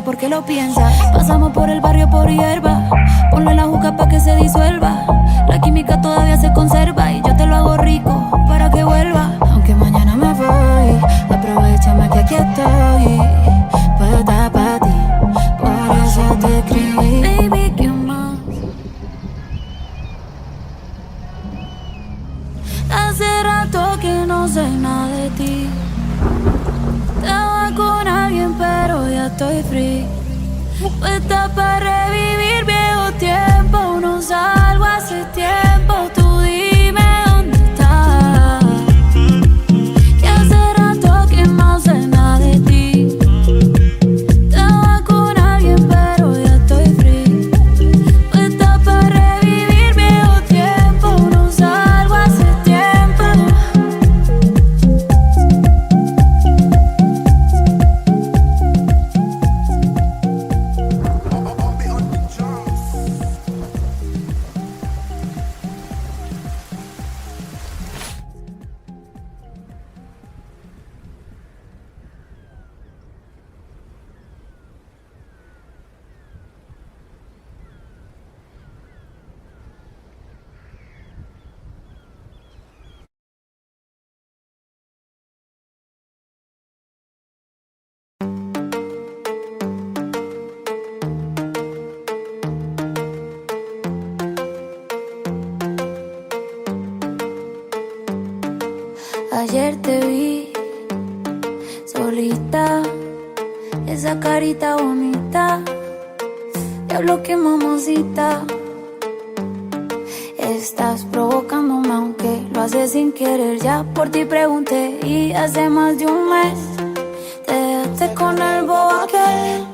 porque lo piensa. Pasamos por el barrio por hierba, ponle la juca pa' que se disuelva. La química todavía se conserva y yo te lo hago rico para que vuelva. Aunque mañana me voy, aprovechame que aquí estoy, puesta pa' ti, por eso te escribí. Baby, ¿qué más? Hace rato que no sé nada de ti. Estaba con alguien pero ya estoy free, puesta para revivir viejo tiempo. No salgo hace tiempo, tú dime dónde estás. Que hace rato que no sé nada de ti. Estaba con alguien pero ya estoy free, puesta para revivir viejo tiempo. No salgo hace tiempo. Ayer te vi solita, esa carita bonita, diablo que mamacita. Estás provocándome aunque lo haces sin querer. Ya por ti pregunté y hace más de un mes te dejaste con el bobo aquel.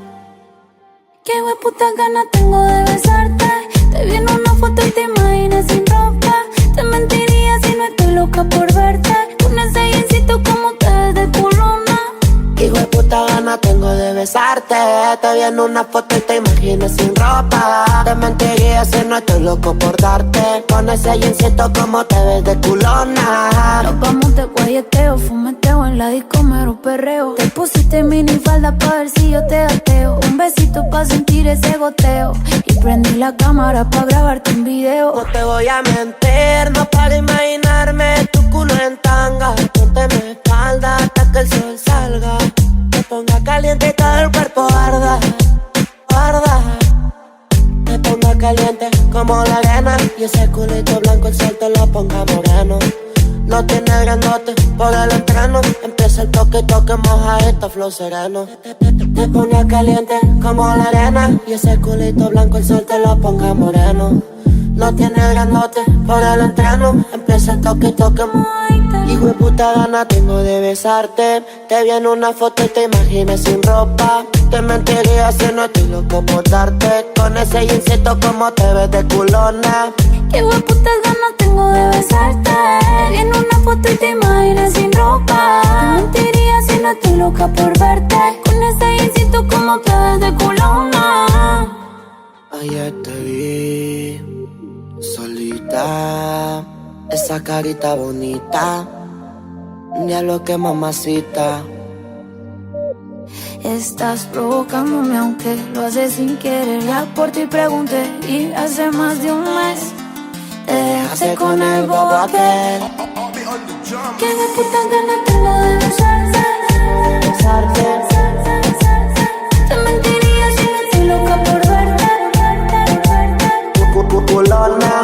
Qué hueputa ganas tengo de besarte. Te vi en una foto y te imaginas sin ropa. Te mentiría si no estoy loca por verte. Un ensayincito como te ves de culona. Hijo de puta gana tengo de besarte. Te vi en una foto y te imaginas sin ropa. Te mentiría si no estoy loco por darte. Con ese jeansito como te ves de culona. Nos vamos de guayeteo, fumeteo en la disco mero perreo. Te pusiste minifalda pa' ver si yo te gateo. Un besito pa' sentir ese goteo. Y prendí la cámara pa' grabarte un video. No te voy a mentir, no para imaginarme tu culo en tanga. Ponte mi espalda hasta que el sol salga. caliente y todo el cuerpo arda, arda. Te ponga caliente como la arena y ese culito blanco el sol te lo ponga moreno. No tiene grandote por el entreno. Empieza el toque, toque, mojadito, flow sereno. Te ponga caliente como la arena y ese culito blanco el sol te lo ponga moreno. No tiene grandote por el entreno. Empieza el toque, toque. Hijo de puta gana tengo de besarte. Te vi en una foto y te imaginé sin ropa. Te mentiría si no estoy loco por darte. Con ese jeansito como te ves de culona. Qué hueputas ganas tengo de besarte. Vi en una foto y te imaginé sin ropa. Te mentiría si no estoy loca por verte. Con ese jeansito como te ves de culona. Ayer te vi solita, esa carita bonita, diablo que mamacita. Estás provocándome aunque lo haces sin querer. Ya por ti pregunté y hace más de un mes te dejaste con el bobo aquel. Qué putas ganas tengo de besarte, Besarte. Te mentiría si no estoy loca por verte. Culona.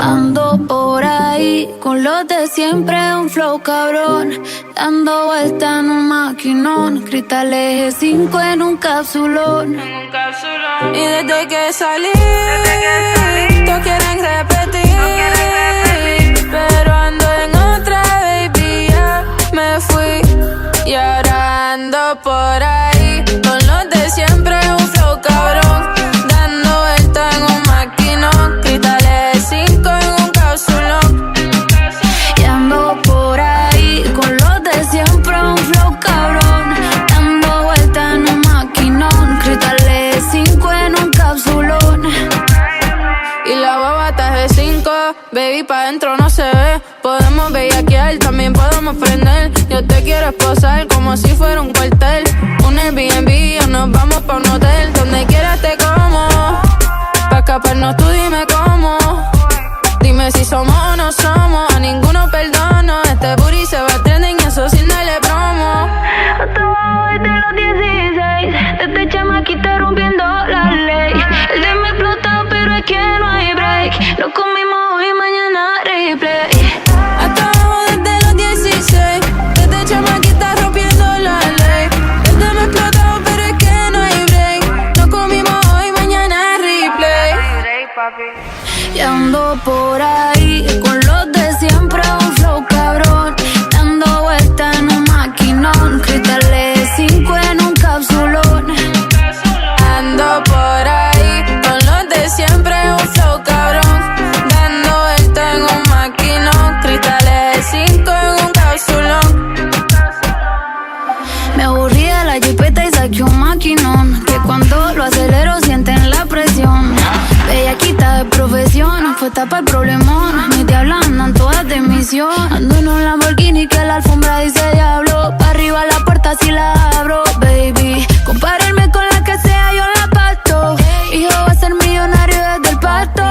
Ando por ahí con los de siempre, un flow cabrón, dando vuelta en un maquinón, cristal eje 5 en un capsulón. Y desde que salí, todos quieren repetir, pero ando en otra, baby, ya me fui. Y ahora ando por ahí con los de siempre, un flow cabrón, dando vuelta en un maquinón, cristales 5 en un capsulón. Y ando por ahí con los de siempre, un flow cabrón, dando vuelta en un maquinón, cristales 5 en un capsulón. Y la baba está de 5, baby, pa' dentro no se ve. Podemos bellaquear, también podemos prender. Yo te quiero esposar como si fuera un cuartel. Un Airbnb o nos vamos pa' un hotel. Donde quieras te como. Pa' escaparnos tú dime cómo. Dime si somos o no somos. A ninguno perdono. Este booty se va trending y eso sin darle promo. Hasta abajo desde los 16. Desde chamaquita rompiendo la ley. El de me explota pero es que no hay break. Lo comimos hoy, mañana replay. Hasta abajo desde los 16. Desde chamaquita rompiendo la ley. El de me explota pero es que no hay break. Lo comimos hoy, mañana replay. Y ando por ahí con los de siempre, un flow cabrón, dando vuelta en un maquinón, cristales 5 en un capsulón. Ando por ahí con los de siempre, un flow cabrón, dando vuelta en un maquinón, cristales 5 en un capsulón. Me aburrí de la jipeta y saqué un maquinón, que cuando lo acelero sienten la presión. Bellaquita de profesión, fue tapa el problemón. Mis diablas andan todas de misión. Ando en un Lamborghini que la alfombra dice diablo. Pa' arriba la puerta si la abro, baby. Compararme con la que sea, yo la pacto. Hijo va a ser millonario desde el pacto.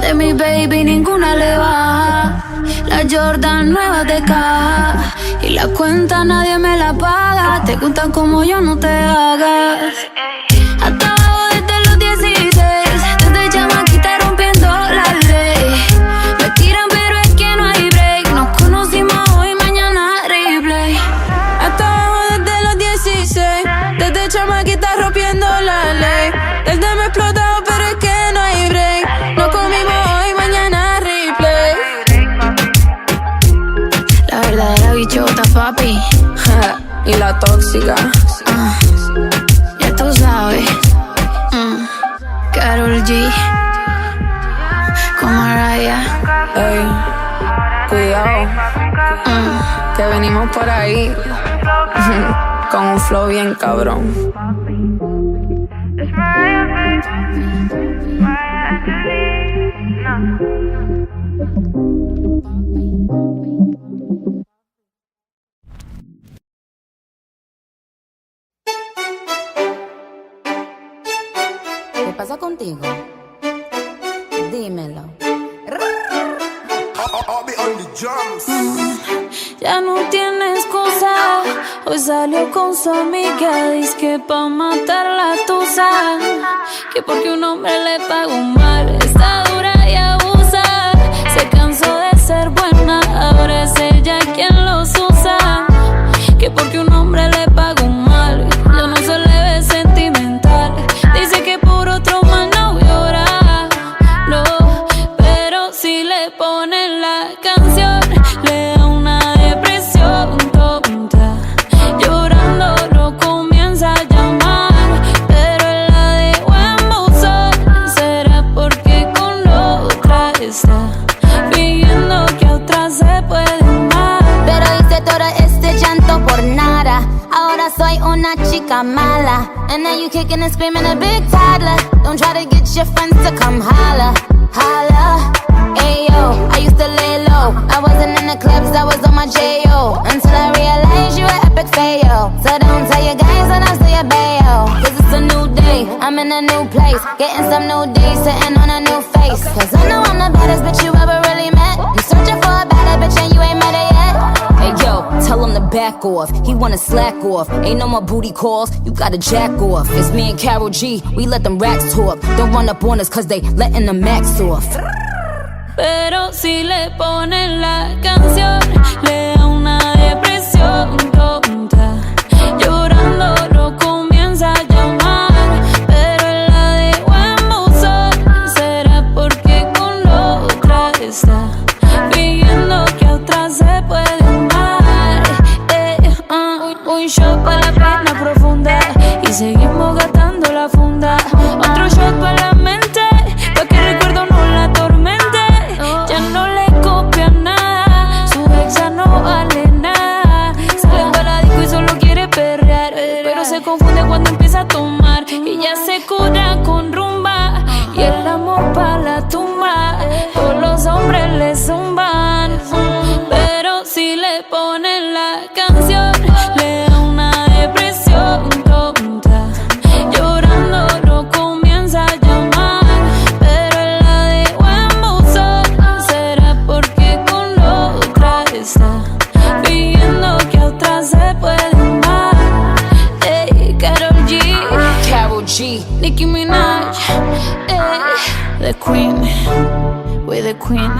De mi baby ninguna le baja. La Jordan nueva de caja. Y la cuenta nadie me la paga. Te gustan como yo, no te hagas. Hasta abajo desde los 16. Desde chamaquita rompiendo la ley. Me tiran pero es que no hay break. Nos conocimos hoy, mañana replay. Hasta abajo desde los 16. Desde chamaquita rompiendo la ley. Desde me explotado pero es que no hay break. Nos comimos hoy, mañana replay. La verdadera bichota, papi. Y la tóxica. Ya tú sabes. Karol G con Mariah. Ey, cuidado, que venimos por ahí con un flow bien cabrón. ¿Qué pasa contigo? Dímelo. Ya no tiene excusa. Hoy salió con su amiga, dice que pa' matar la tusa, que porque un hombre le pagó mal, está dura y abusa. Se cansó de ser buena, ahora es ella quien los usa, que porque un hombre le pagó mal, ya no se le ve sentimental. Dice que por otro mal no llora, no, pero si le ponen la canción, le da una depresión tonta. Llorando lo comienza a llamar, pero él la dejó en buzón. ¿Será porque con otra está fingiendo que a otra se puede amar? Pero hice todo este llanto por nada. Ahora soy una chica mala. And now you kicking and screaming a big toddler. Don't try to get your friends to come holla, holla. Ayo, I used to lay low. I wasn't in the clubs, I was on my J.O. Until I realized you were epic fail. So don't tell your guys when I say a bail. Cause it's a new day, I'm in a new place. Getting some new days, sitting on a new face. Cause I know I'm the baddest bitch you ever really met. You searching for a better bitch and you ain't met her yet. Hey yo, tell him to back off. He wanna slack off. Ain't no more booty calls, you gotta jack off. It's me and Karol G, we let them racks talk. Don't run up on us cause they letting the max off. Pero si le ponen la canción, le da una depresión tonta. Llorando lo comienza a llamar, pero él la dejó en buzón. ¿Será porque con otra está fingiendo que a otra se puede amar? Un shot para la pena profunda y seguimos gastando la funda. Otro shot para la mente, pa' que el recuerdo no la atormente. Ya no le copia nada, su ex ya no vale nada. Sale para la disco y solo quiere perrear, pero se confunde cuando empieza a tomar. Y ya se cura con rumba y el amor pa' la tumba. Todos los hombres le zumban, pero si le ponen la canción, le da una depresión tonta. Llorando lo comienza a llamar, pero él la dejó en buzón. ¿Será porque con otra está fingiendo que a otra se puede amar? Ey, Karol G, Karol G, Nicki Minaj, the queen, we're the queen.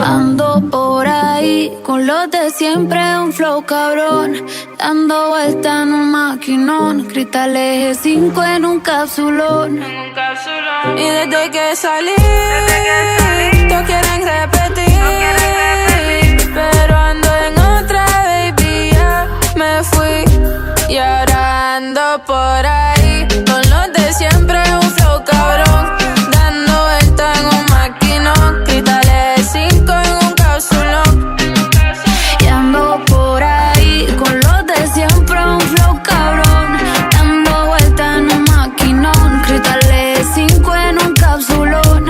Ando por ahí con los de siempre, un flow cabrón, dando vuelta en un maquinón, cristal eje 5 en un capsulón. Y desde que salí, todos quieren repetir, pero ando en otra, baby, ya me fui. Y ahora ando por ahí con los de siempre, un flow cabrón, dando vuelta en un maquinón, cristales 5 en un cápsulón. Y ando por ahí con los de siempre, un flow cabrón, dando vuelta en un maquinón, cristales 5 en un cápsulón.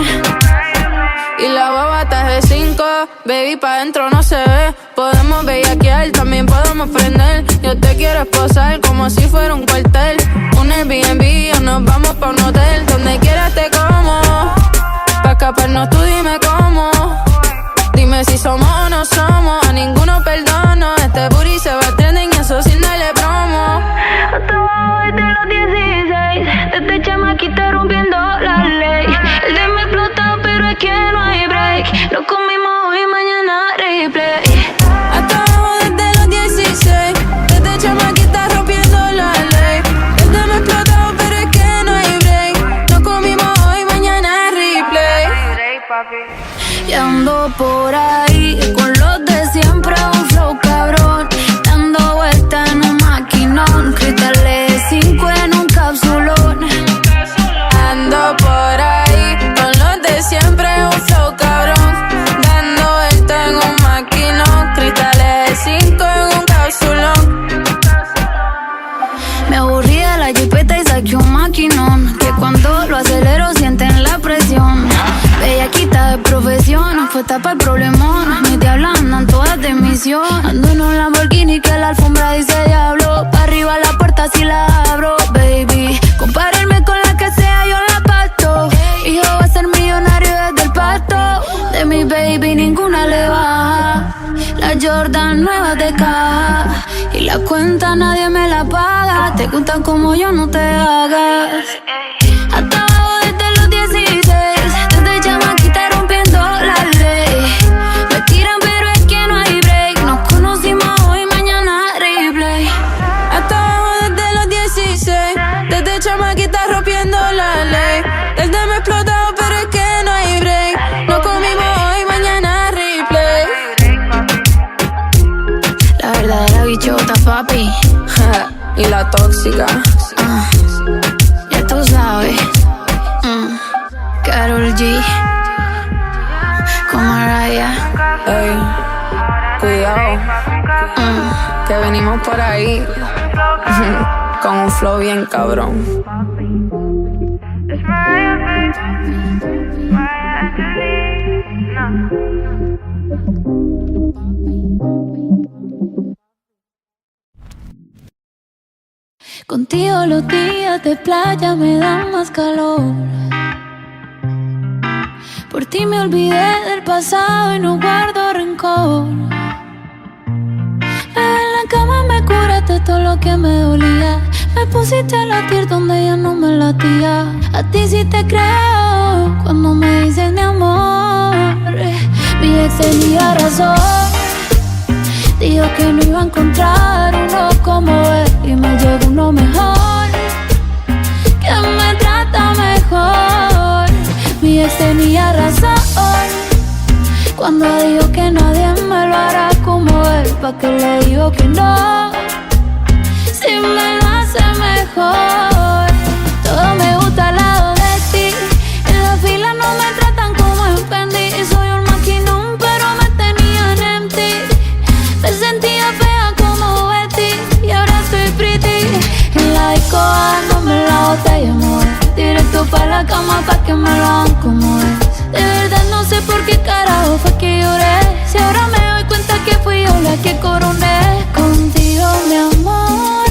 Y la baba está de 5, baby, pa' dentro no se ve. Podemos bellaquear, también podemos prender. Yo te quiero esposar como si fuera un cuartel. Un Airbnb o nos vamos pa' un hotel. Donde quieras te como, pa' escaparnos tú dime cómo. Dime si somos o no somos, a ninguno perdono. Este booty se va trending y eso sin darle promo. Hasta abajo desde los 16, Y ando por ahí con los de siempre, un flow cabrón, dando vuelta en un maquinón, cristales 5 en un capsulón. Ando por ahí con los de siempre, un flow cabrón, dando vuelta en un maquinón, cristales 5 en un capsulón. Me aburrí de la jipeta y saqué un maquinón, que cuando lo acelero sienten la presión. Bellaquita de profesión, fue tapa el problemón. Mis diablas andan todas de misión. Ando en un Lamborghini que la alfombra dice diablo. Pa' arriba la puerta si la abro, baby. Compárenme con la que sea, yo la pasto. Hijo va a ser millonario desde el pasto. De mi baby ninguna le baja. La Jordan nueva de caja. Y la cuenta nadie me la paga. Te gustan como yo, no te hagas. Hasta abajo desde los 16. Desde chamaquita rompiendo la ley. Me tiran pero es que no hay break. Nos conocimos hoy, mañana replay. Hasta abajo desde los 16. Desde chamaquita rompiendo la ley. Desde me he explotado pero es que no hay break. Nos comimos hoy, mañana replay. La verdadera bichota, papi. Y la tóxica. Ya tú sabes. Karol G con Mariah. Ey, cuidado, que venimos por ahí con un flow bien cabrón. Contigo los días de playa me dan más calor. Por ti me olvidé del pasado y no guardo rencor. Bebé, en la cama me curaste todo lo que me dolía. Me pusiste a latir donde ya no me latía. A ti sí te creo cuando me dices mi amor. Mi ex tenía razón. Dijo que no iba a encontrar uno como él. Y me llegó uno mejor, que me trata mejor. Mi ex tenía razón cuando dijo que nadie me lo hará como él. ¿Pa' qué le digo que no? Si me lo hace mejor. Todo me gusta al lado de ti. En la fila no me tratan como en Fendi. Soy un maquinón pero me tenían en ti. Me sentía fea como Betty y ahora soy pretty. En la disco dándome la botella, amor. Directo pa' la cama pa' que me lo hagan como es. De verdad no sé por qué carajo fue que lloré. Si ahora me doy cuenta que fui yo la que coroné. Contigo, mi amor,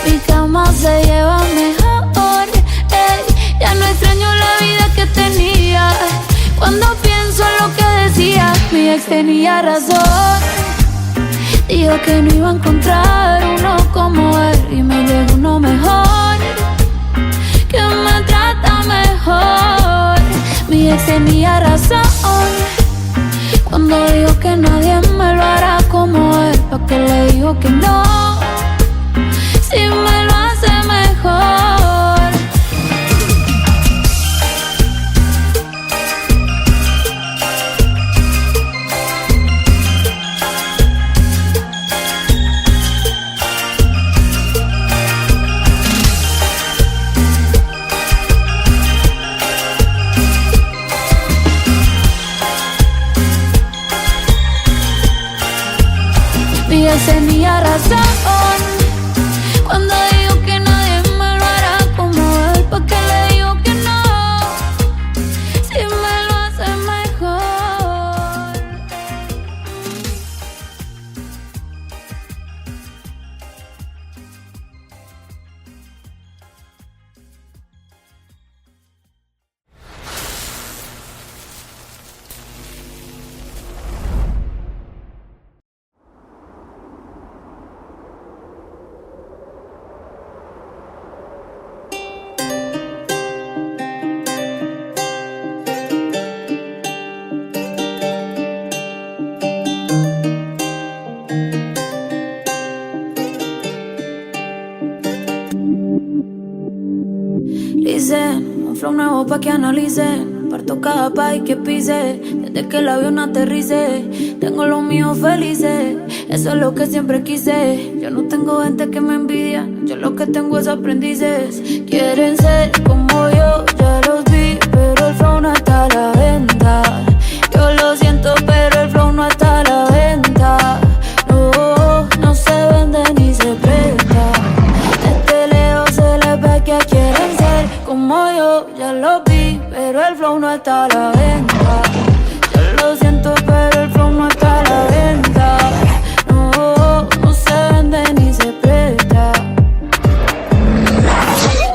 mi cama se lleva mejor. Ey, ya no extraño la vida que tenía. Cuando pienso en lo que decía, mi ex tenía razón. Dijo que no iba a encontrar uno como él. Y me llegó uno mejor, que me trata mejor. Mi ex tenía razón cuando dijo que nadie me lo hará como él. ¿Pa' qué le digo que no? Si me lo hace mejor. Mi ex tenía razón cuando dijo que nadie me lo hará como él. ¿Pa' qué le digo que no? Si me lo hace mejor. Listen, un flow nuevo pa' que analicen. parto cada país que pise. Desde que el avión aterrice, tengo los míos felices. Eso es lo que siempre quise. Yo no tengo gente que me envidia, yo lo que tengo es aprendices. Quieren ser como yo, ya los vi, pero el flow no está a la venta. Yo lo siento, pero el flow no está a la venta. No, no se vende ni se presta. Desde lejos se les ve que quieren ser como yo, ya lo vi, pero el flow no está a la venta. Yo lo siento, pero el flow no está a la venta. No, no se vende ni se presta.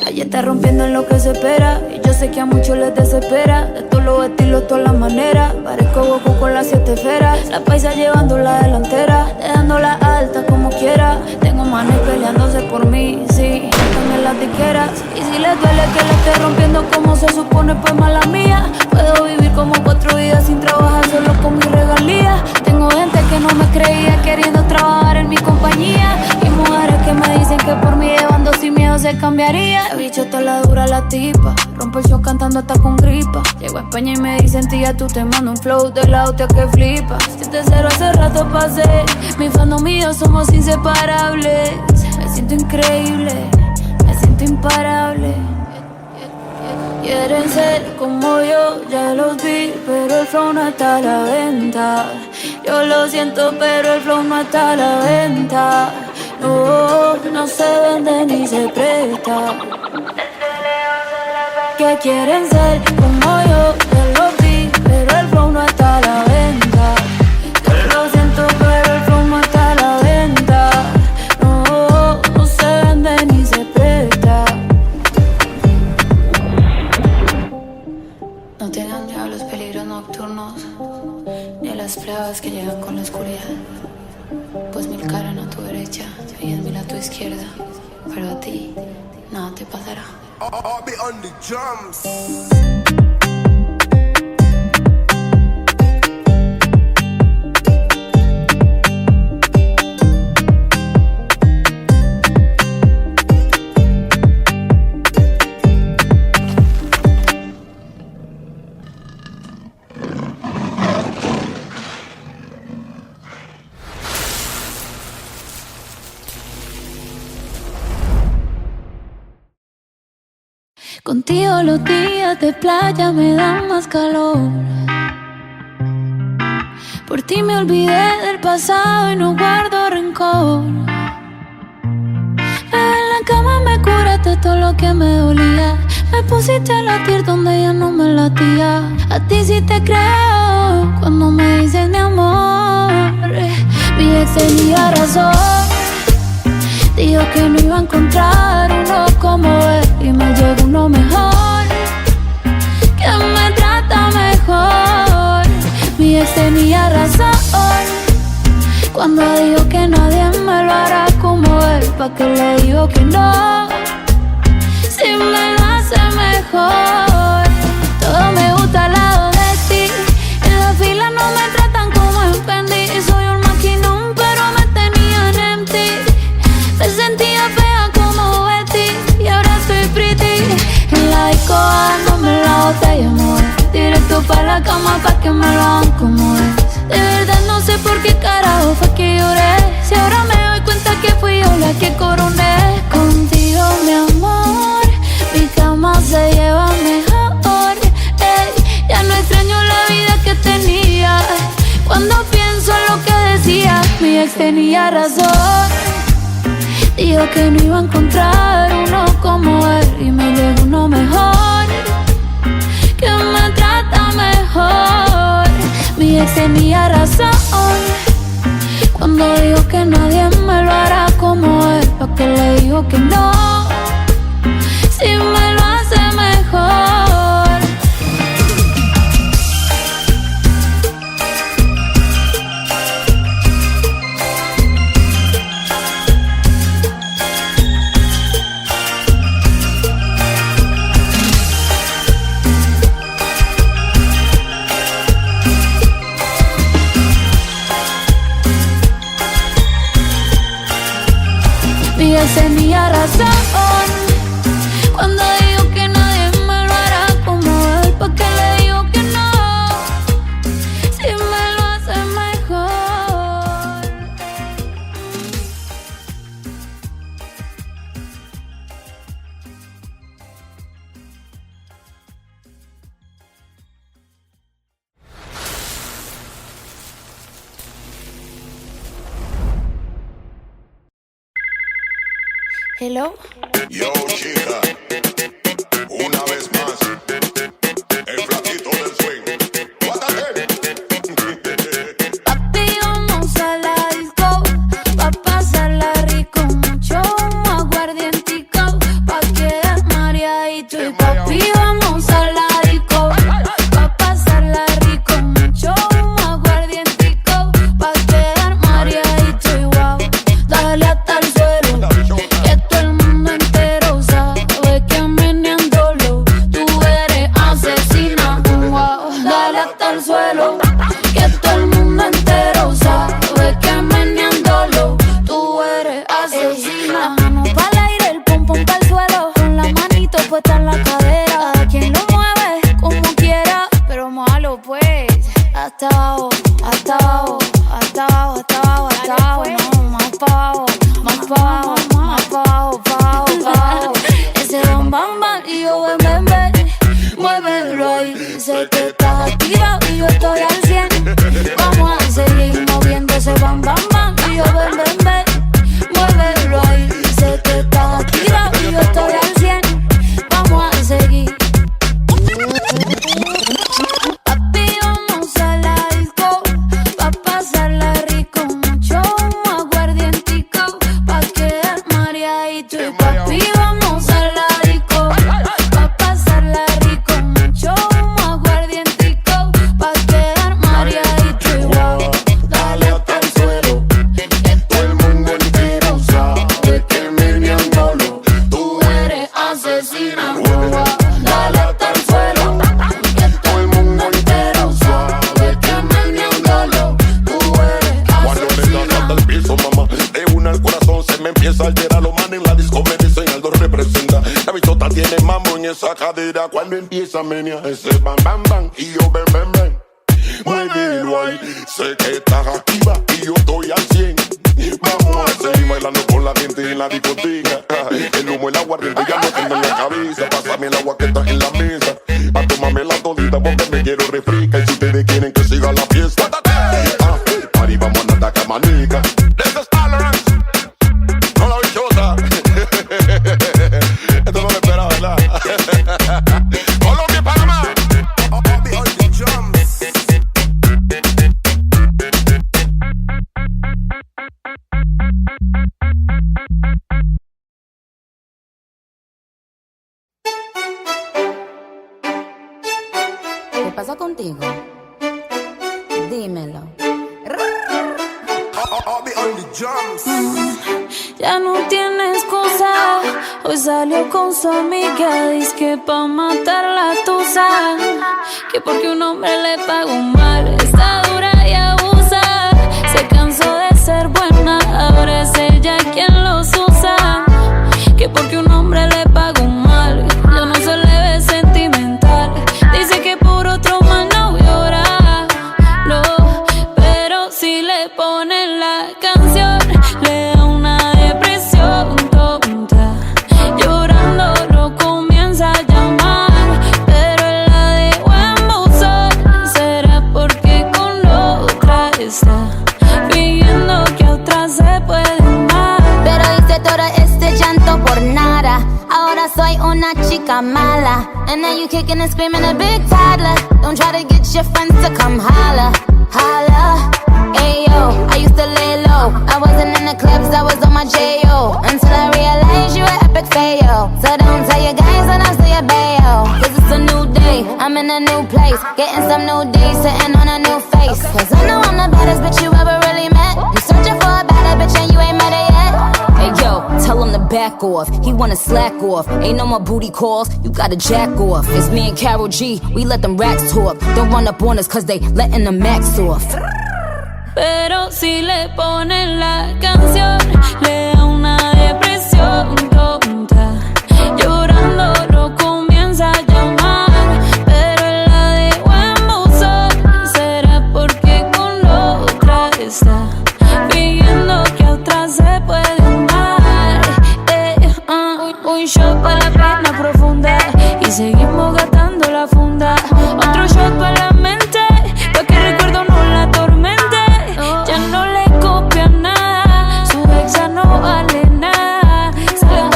Ella está rompiendo en lo que se espera, y yo sé que a muchos les desespera. De todos los estilos, todas las maneras, parezco Goku con las 7 esferas. La paisa llevando la delantera, dejándola alta como quiera. Tengo manes peleándose por mí, sí, también las tiqueras. Y si les duele que la esté rompiendo como se supone, pues mala mía. Puedo vivir como 4 vidas sin trabajar, solo con mis regalías. Tengo gente que no me creía queriendo trabajar en mi compañía, y mujeres que me dicen que por mí llevando sin miedo se cambiaría. La bicho toda la dura la tipa, rompo el show cantando hasta con gripa. Llego a España y me dicen tía, tú te mando un flow de la hostia que flipa. 7-0 hace rato pasé, mi fandom y yo somos inseparables. Me siento increíble, me siento imparable. Quieren ser como yo, ya los vi, pero el flow no está a la venta. Yo lo siento, pero el flow no está a la venta. No, no se vende ni se presta. Que quieren ser como yo, ya lo vi, pero el flow no está a la venta. Yo lo siento, pero el flow no está a la venta. No, no se vende ni se presta. No tengan miedo a los peligros nocturnos, ni a las pruebas que llegan con la oscuridad. Pues 1000 caras a tu derecha y 10.000 a tu izquierda, pero a ti nada te pasará. I'll be on the drums. Contigo los días de playa me dan más calor. Por ti me olvidé del pasado y no guardo rencor. En la cama me curaste todo lo que me dolía. Me pusiste a latir donde ya no me latía. A ti sí te creo cuando me dices mi amor. Mi ex tenía razón, dijo que no iba a encontrar uno como él, y me llegó uno mejor, que me trata mejor. Mi ex tenía razón cuando dijo que nadie me lo hará como él. ¿Pa' qué le digo que no? Si me lo hace mejor. Todo me gusta al lado de ti, en la fila no me tratan como en Fendi. Soy un maquinón pero me tenían en ti. Me sentía fea como Betty y ahora estoy pretty. En la disco dándome la botella, amor, directo pa' la cama pa' que me lo hagan como es. De verdad no sé por qué carajo fue que lloré, si ahora me doy cuenta que fui yo la que coroné. Contigo mi amor, mi cama se lleva mejor, ey. Ya no extraño la vida que tenía. Cuando pienso en lo que decía, mi ex tenía razón, dijo que no iba a encontrar uno como él, y me llegó uno mejor, que me trata mejor. Mi ex tenía razón cuando dijo que nadie me lo hará como él. ¿Pa' qué le digo que no? Si me lo hace mejor. Mi ex tenía razón cuando Hello. Yo, chica, una vez más, el flaquito del swing. Guárdate. Papi, vamos a la disco, pa' pasarla rico, mucho humo, aguardientico, pa' quedar mareadito. Y papi, vamos a la disco, pa' pasarla rico, mucho humo, aguardientico, pa' quedar mareadito. Y wow, dale hasta el suelo, que todo el mundo entero sabe que meneándolo tú eres asesina. Wow, dale hasta el suelo, que todo el mundo entero sabe que meneándolo tú eres asesina. Mano pa'l aire, el pum pum pa'l suelo, con la manito puesta en la cadera. A quien lo mueve como quiera, pero mójalo pues. Hasta abajo, hasta abajo, hasta abajo, hasta abajo, hasta abajo. No, más pa' abajo, más pa' abajo, más pa' abajo, pa' abajo, pa' abajo. Ese bam bam bam y yo ven ven ven, muévelo ahí. Sé que estás activa y yo estoy al 100. Vamos a seguir moviendo ese bam bam bam y yo ven ven ven, muévelo ahí. Sé que estás activa y yo estoy al 100. Vamos a seguir. Papi, vamos a la disco, pa' pasarla rico, mucho humo, aguardientico, pa' quedar mareadito. Y papi, vamos a la disco, pa' pasarla rico, mucho humo, aguardientico, pa' quedar mareadito. Y wow, dale hasta el suelo, que todo el mundo entero sabe que meneándolo tú eres asesina. Wow, dale hasta el suelo, que todo el mundo entero sabe que meneándolo tú eres Cuando le dan hasta asesina. el piso, mamá, de una al corazón se me empieza a alterar. Los manes en la disco me dicen Aldo representa. La bichota tiene mambo en esa cadera. Cuando empieza a menear ese bam bam bam y yo ven ven ven, muévelo ahí. Sé que estás activa y yo estoy al 100. Vamos a seguir bailando con la gente en la discoteca. El humo, el aguardiente ya no tengo en la cabeza. Pásame el agua que está en la mesa, pa' tomarme la todita porque me quiero refresca. Y si ustedes quieren que siga la fiesta, party, vamos a andar camanica. This is tolerance. No la bichota. Esto no lo esperaba, ¿verdad? Colombia, Panamá. I'll be on the drums. ¿Qué pasa contigo? Dímelo. I'll be on the drums. Ya no tiene excusa, hoy salió con su amiga, dizque pa' matar la tusa, que porque un hombre le pagó mal, está dura y abusa, se cansó de ser buena, ahora es ella quien los usa, que porque un hombre le pagó mal, ya no se le ve sentimental, dice que por otro más no llora, no, pero si le ponen la canción, le da una depresión tonta, llorando lo comienza a llamar, pero él la dejó en buzón, será porque con otra está, fingiendo que a otra se puede amar. Pero hice todo este llanto por nada. Ahora soy una chica mala. And then you kicking and screaming a big toddler. Don't try to get your friends to come holla, holla. Ayo, I used to lay low. I wasn't in the clubs, I was on my J.O. Until I realized you were epic fail. So don't tell your guys that I'm still your bayo. Cause it's a new day, I'm in a new place. Getting some new days, sitting on a new face. Cause I know I'm the baddest bitch you ever really met. You searching for a better bitch and you ain't met her yet. Hey yo, tell him to back off. He wanna slack off. Ain't no more booty calls, you gotta jack off. It's me and Karol G, we let them racks talk. Don't run up on us cause they letting the max off. Pero si le ponen la canción, le da una depresión tonta, llorando lo comienza a llamar, pero él la dejó en buzón, será porque con otra está, fingiendo que a otra se puede amar. Un shot para la pena profunda y seguimos gastando la funda, otro shot para la mente, pa' que el recuerdo no la atormente. Ya no le copia nada, su ex ya no vale nada, se le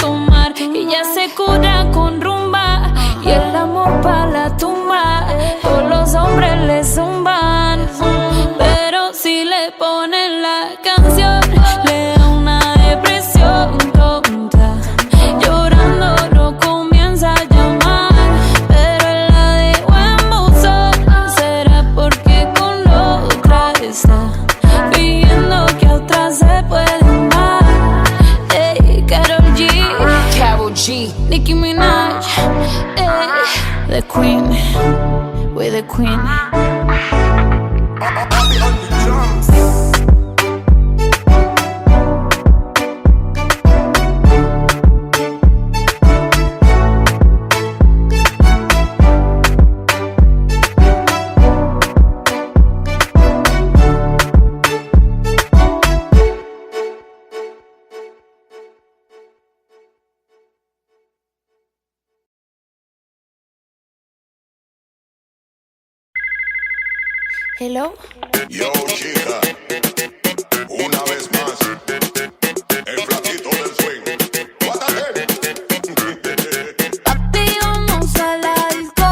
tomar. Ella se cura con rumba y el amor pa' la tumba. Todos los hombres le zumban, pero si le ponen la canción le da una depresión tonta. Llorando no comienza a llamar, pero él la dejó en buzón. Será porque con otra está pidiendo que a otra se puede amar. Ey, Karol G, Nicki Minaj, the queen, we're the queen. Bobby on the drums. Hello. Yo, chica, una vez más, el flaquito del swing. Guárdate. Papi, vamos a la disco,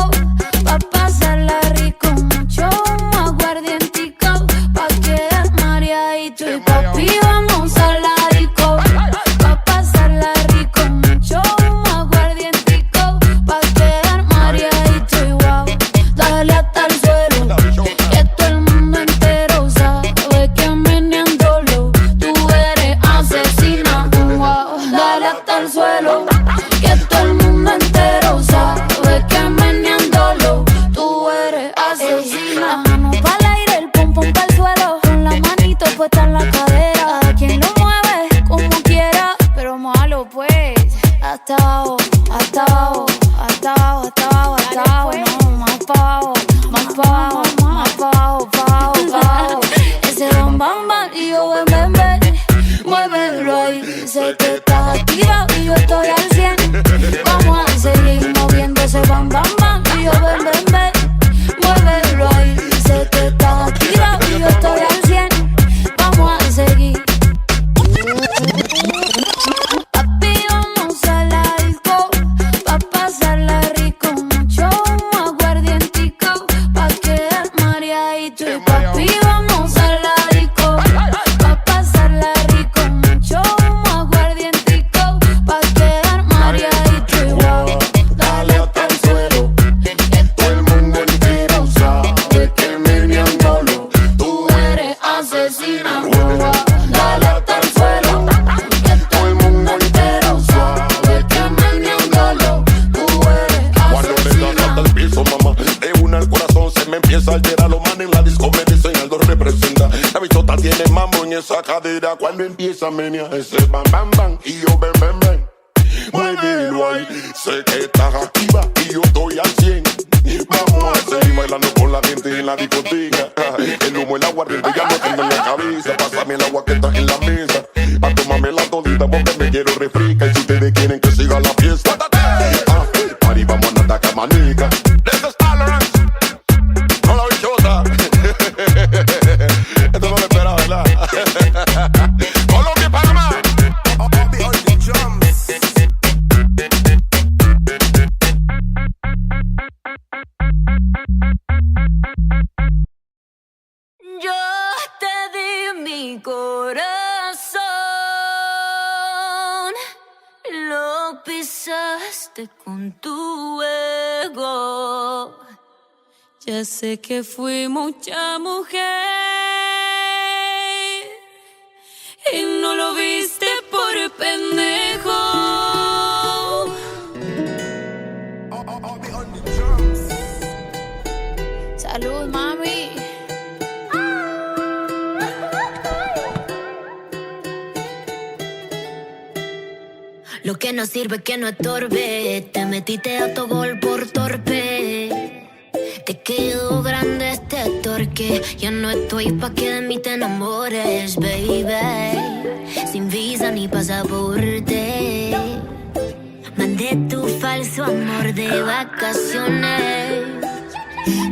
pa' pasarla rico. Mucho humo, aguardientico, pa' quedar mareadito. Y papi, vamos a la disco, pa' pasarla rico. Mucho humo, aguardientico, pa' quedar mareadito. Y wow, dale hasta el suelo, que todo el mundo entero sabe que meneándolo tú eres asesina. Wow, dale hasta el suelo, que todo el mundo entero sabe que meneándolo tú eres asesina. La mano pa'l aire, el pum pum pa'l suelo, con la manito puesta en la cadera. A quien lo mueve como quiera, pero malo pues. Hasta abajo, hasta abajo, hasta abajo, hasta abajo, hasta abajo. No, más pa' abajo, más pa' abajo, más pa' abajo, pa' abajo, pa' abajo. Ese bam bam bam y yo ven ven ven. Muévelo ahí, sé que estás activado y yo estoy al 100. Vamos a seguir moviendo ese bam bam bam y yo ven ven ven. Muévelo ahí, sé que estás activado y yo estoy al 100. Vamos a seguir. Papi, vamos a la disco, pa' pasarla rico. Mucho humo, aguardientico, pa' quedar mareadito. Y papi, vamos a la disco, pa' pasarla rico. Mucho humo, aguardientico, pa' quedar mareadito. Y wow, dale hasta el suelo, que todo el mundo entero sabe que meneándolo tú eres asesina. Wow, dale hasta el suelo, que todo el mundo entero sabe que meneándolo tú eres Cuando le das hasta el piso, mamá, de una al corazón se me empieza a alterar. Los manes en la disco me dicen algo representa. La bichota tiene mambo en esa cadera. Cuando empieza a menear ese bam bam bam y yo ven ven ven. Muévelo ahí, sé que estás activa y yo estoy al 100. Vamos a seguir bailando con la gente en la discoteca. El humo, el aguardiente ya no tengo en la cabeza. Pásame el agua que está en la mesa, pa' tomarme la todita porque me quiero refresca. Y si ustedes quieren que siga la fiesta, party, vamos a andar camanica. This is tolerance. No la bichota. Esto no lo esperaba, ¿verdad? Colombia, Panamá. Bobby on the drums. Yo te di mi corazón, lo pisaste con tu ego. Ya sé que fui mucha mujer y no lo viste por pendejo. Bobby on the drums. Salud, mami. Lo que no sirve que no estorbe. Te metiste autogol por torpe. Te quedó grande este torque. Ya no estoy pa' que de mí te enamores, baby. Sin visa ni pasaporte. Mandé tu falso amor de vacaciones.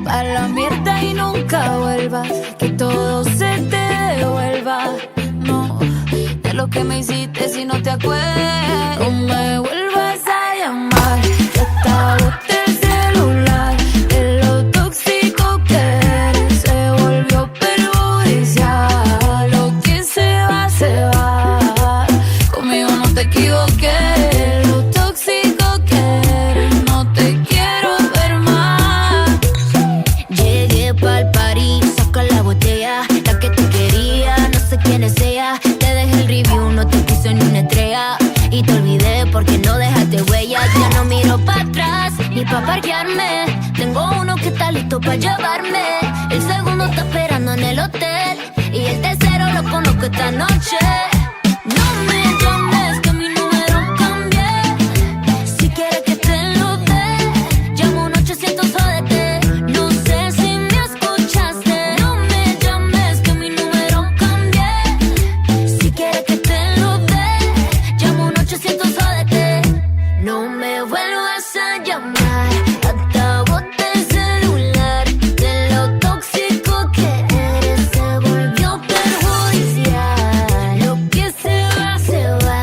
Pa' la mierda y nunca vuelvas, que todo se te devuelva. No, de lo que me hiciste si no te acuerdas. No me vuelvas a llamar, que hasta boté el celular. De lo tóxico que eres se volvió perjudicial. Lo que se va, conmigo no te equivoqué. Lo tóxico que eres, no te quiero ver más. Llegué pa'l party, saca la botella, la que te quería, no sé quién es ella. Te dejé el review, no te puse ni una estrella. Y te olvidé porque no dejaste huella. Ya no miro para atrás, ni pa' parquearme. Tengo uno que está listo pa' llevarme. El segundo está esperando en el hotel. Y el tercero lo conozco esta noche. No me llames que mi número cambié. Si quieres que te lo dé, llamo un 800 jódete. No sé si me escuchaste. No me llames que mi número cambié. Si quieres que te lo dé, llamo un 800 jódete. No me vuelvas a llamar, hasta boté el celular. De lo tóxico que eres se volvió perjudicial. Lo que se va,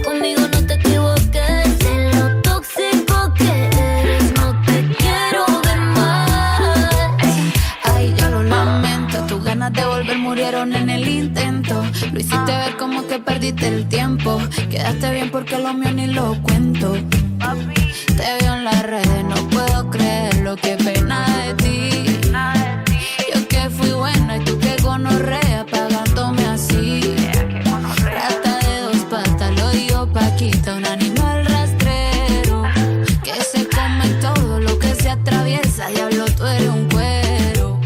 conmigo no te equivoques. De lo tóxico que eres, no te quiero ver más. Ay, yo lo lamento, tus ganas de volver murieron en el intento. Lo hiciste ver como que perdiste el tiempo. Quedaste bien porque lo mío ni lo cuento. Te veo en las redes, no puedo creerlo, qué pena de ti. Yo que fui buena y tú que gonorrea pagándome así. Rata de dos patas, lo digo Paquita, un animal rastrero que se come todo lo que se atraviesa. Diablo, tú eres un cuero.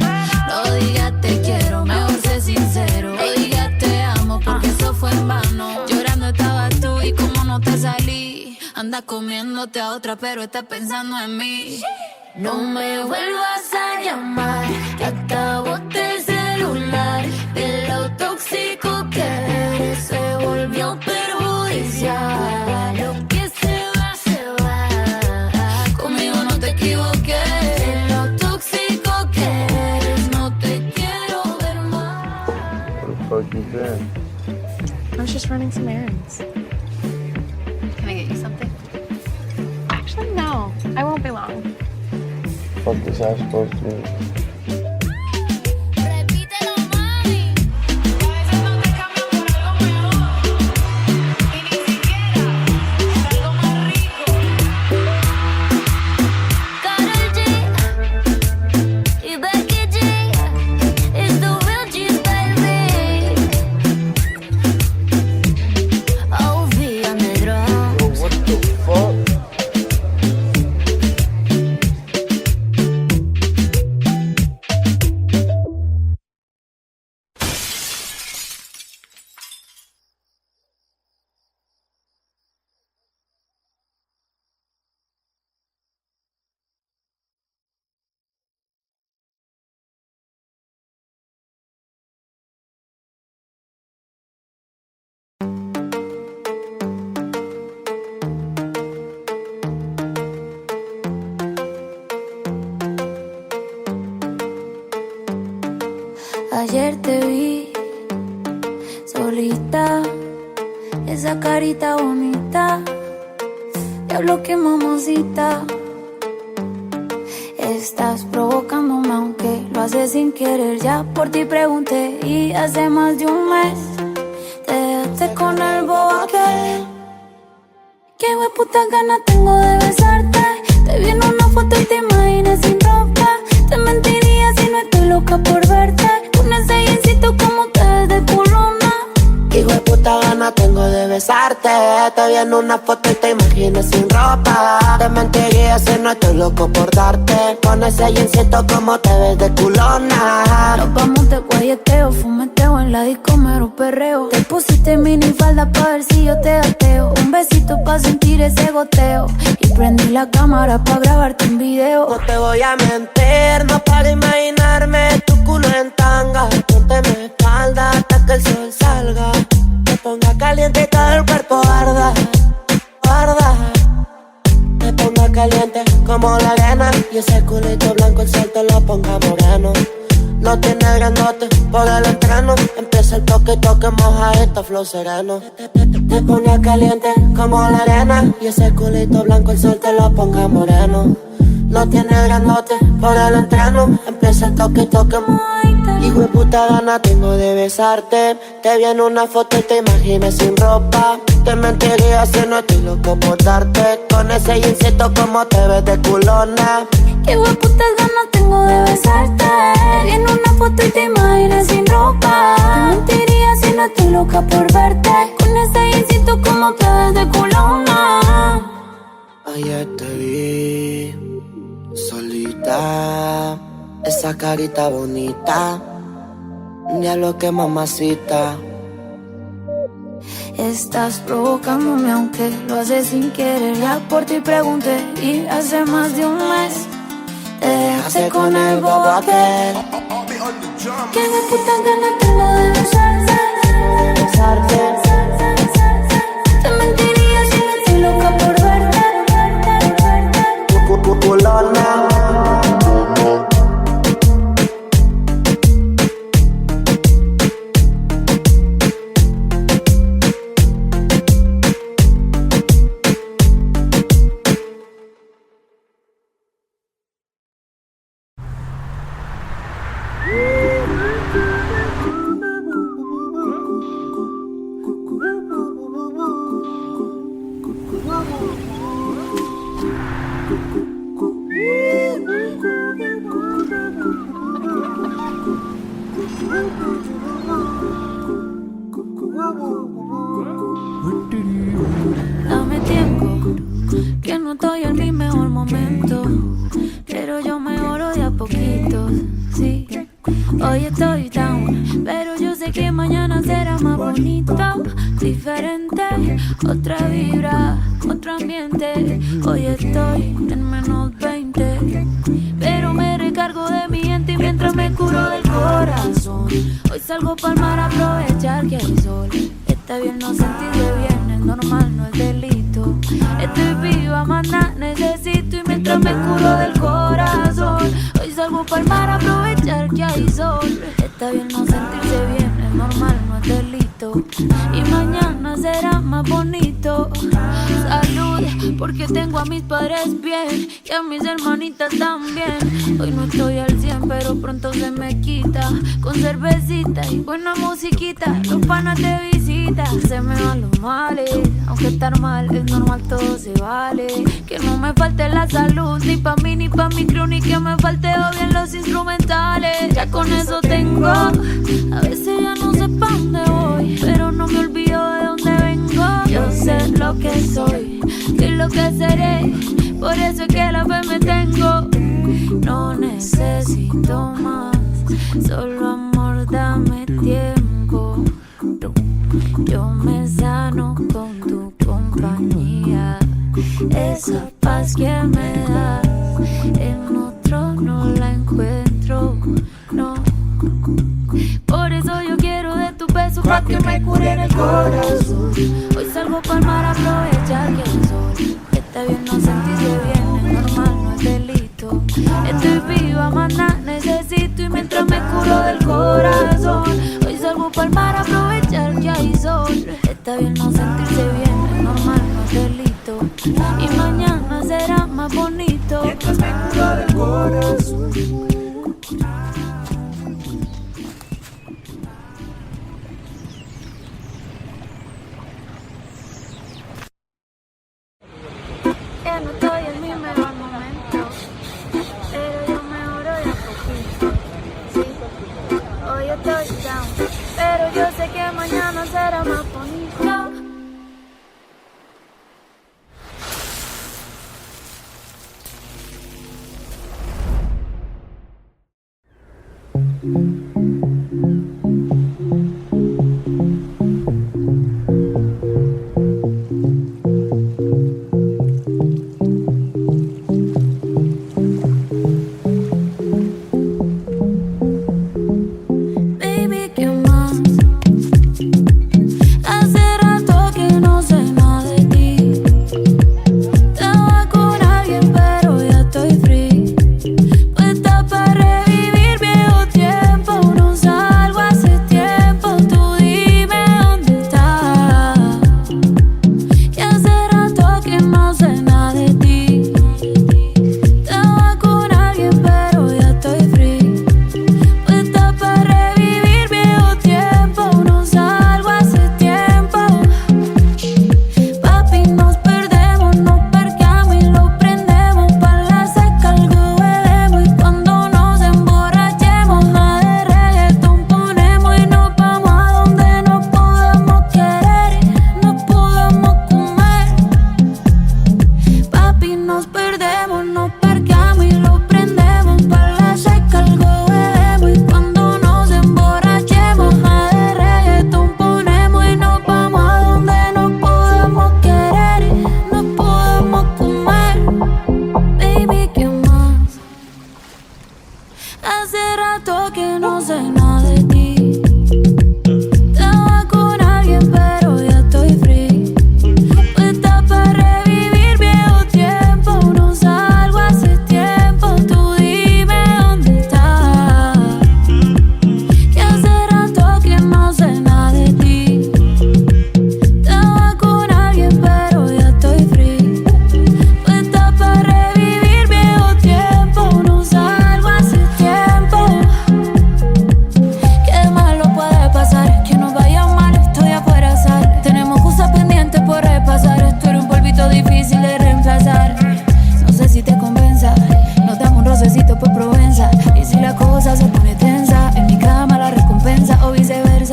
No digas te quiero, mejor sé sincero. No digas te amo porque eso fue en vano. Llorando estabas tú y como no te salí. Anda comiéndote a otra pero estás pensando en mí. No me vuelvas a llamar, que hasta boté el celular. De lo tóxico que eres se volvió perjudicial. Lo que se va, Conmigo no te equivoqué. de lo tóxico que eres, no te quiero ver más. What the fuck you doing? I was just running some errands. Can I get you something? Actually, no. I won't be long. Fuck is that supposed to be? Repítelo, mami. Karol G y Becky G, it's the real G's, baby. OV on the drum. Yo, what the fuck? Ayer te vi solita, esa carita bonita. Diablo, qué mamacita. Estás provocándome aunque lo haces sin querer. Ya por ti pregunté y hace más de un mes te dejaste con el bobo aquel. Qué hueputa ganas tengo de besarte. Te vi en una foto y te imaginé sin ropa. Te mentiría si no estoy loca por verte. Con ese jeansito como te ves de culona. Hijo de puta gana tengo de besarte. Te vi en una foto y te imaginé sin ropa. Te mentiría si no estoy loco por darte. Con ese jeansito como te ves de culona. Nos vamos de guayeteo, fumeteo en la disco mero perreo. Te pusiste minifalda pa' ver si yo te gateo. Un besito pa' sentir ese goteo. Y prendí la cámara pa' grabarte un video. No te voy a mentir, no para imaginarme tu culo en tanga. Ponte mi espalda hasta que el sol salga. Te ponga caliente y todo el cuerpo arda, arda. Te ponga caliente como la arena. Y ese culito blanco el sol te lo ponga moreno, Lo tiene grandote por el entreno. Empieza el toque, toque, moja esto, flow sereno. Te pone caliente como la arena. Y ese culito blanco el sol te lo ponga moreno. Lo tiene grandote por el entreno. Empieza el toque, toque, hijo de puta gana tengo de besarte. Te vi en una foto y te imaginé sin ropa. Te mentiría si no estoy loco por darte. Con ese jeansito como te ves de culona. Qué hueputas ganas tengo de besarte. Te vi en una foto y te imaginé sin ropa. Te mentiría si no estoy loca por verte. Con ese jeansito como te ves de culona. Ayer te vi solita, esa carita bonita, diablo que mamacita. Estás provocándome aunque lo haces sin querer. Ya por ti pregunté y hace más de un mes te dejaste con el bobo aquel. Que me putas ganas tengo de besarte. Te mentiría si no estoy loca por verte. Culona. Dame tiempo, que no estoy en mi mejor momento, pero yo mejoro de a poquitos, sí. Hoy estoy down, pero yo sé que mañana será más bonito, diferente, otra vibra, otro ambiente. Hoy estoy en menos 20, pero me recargo de mi gente mientras me curo del corazón. Hoy salgo pa'l mar a aprovechar que hay sol. Está bien no sentirse bien, es normal, no es delito. Estoy viva, más nada necesito y mientras me curo del corazón. Hoy salgo pa'l mar a aprovechar que hay sol. Está bien no sentirse bien, es normal, no es delito. Y mañana será más bonito. Salud, porque tengo a mis padres bien y a mis hermanitas también. Hoy no estoy al 100, pero pronto se me quita. Con cervecita y buena musiquita, los panas te visitan. Se me van los males, aunque estar mal es normal, todo se vale. Que no me falte la salud, ni pa' mí, ni pa' mi crew, ni que me falte o bien los instrumentales. Ya con eso tengo, a veces ya no sé pa' dónde voy, pero no me olvido de dónde vengo. Yo sé lo que soy y lo que seré, por eso es que la fe me tengo. No necesito más, solo amor, dame tiempo. Yo me sano con tu compañía, esa paz que me das, en otro no la encuentro, no. Por eso yo quiero de tu beso pa' que me cure en el corazón. Hoy salgo pa'l mar a aprovechar que el sol. Está bien no sentirse bien, es normal, no es delito. Estoy viva, más nada necesito y mientras me curo del corazón. Hoy salgo pa'l mar a aprovechar que hay sol. Está bien no sentirse bien, es normal, no es delito. Y mañana será más bonito mientras me curo del corazón. Que no estoy en mi mejor momento, pero yo mejoro de a poquito, sí. Hoy estoy down, pero yo sé que mañana será más bonito. Baby, ¿qué más? Hace rato que no sé nada de ti. Estaba con alguien pero ya estoy free. Puesta para revivir viejos tiempos.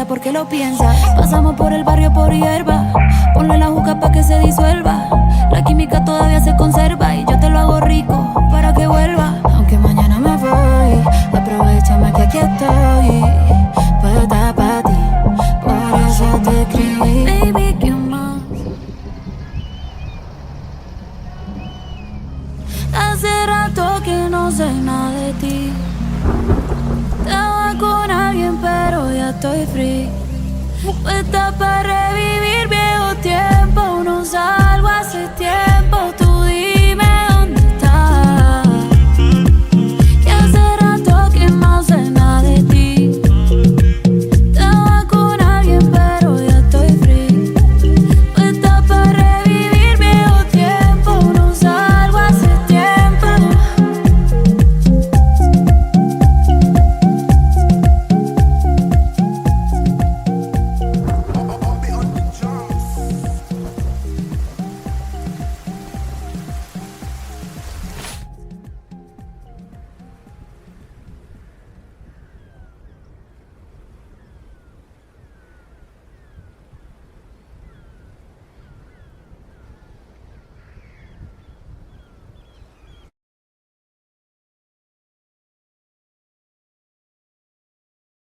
¿por qué lo piensas? Pasamos por el barrio por hierba. Ponle la juca pa' que se disuelva. La química todavía se conserva y yo te lo hago rico para que vuelva. Aunque mañana me voy, aprovechame que aquí estoy. Puesta pa' ti, por eso te escribí. Baby, ¿quién más? Hace rato que no sé nada de ti. Estaba con alguien pero ya estoy free. Puesta para revivir viejo tiempo. No salgo hace tiempo.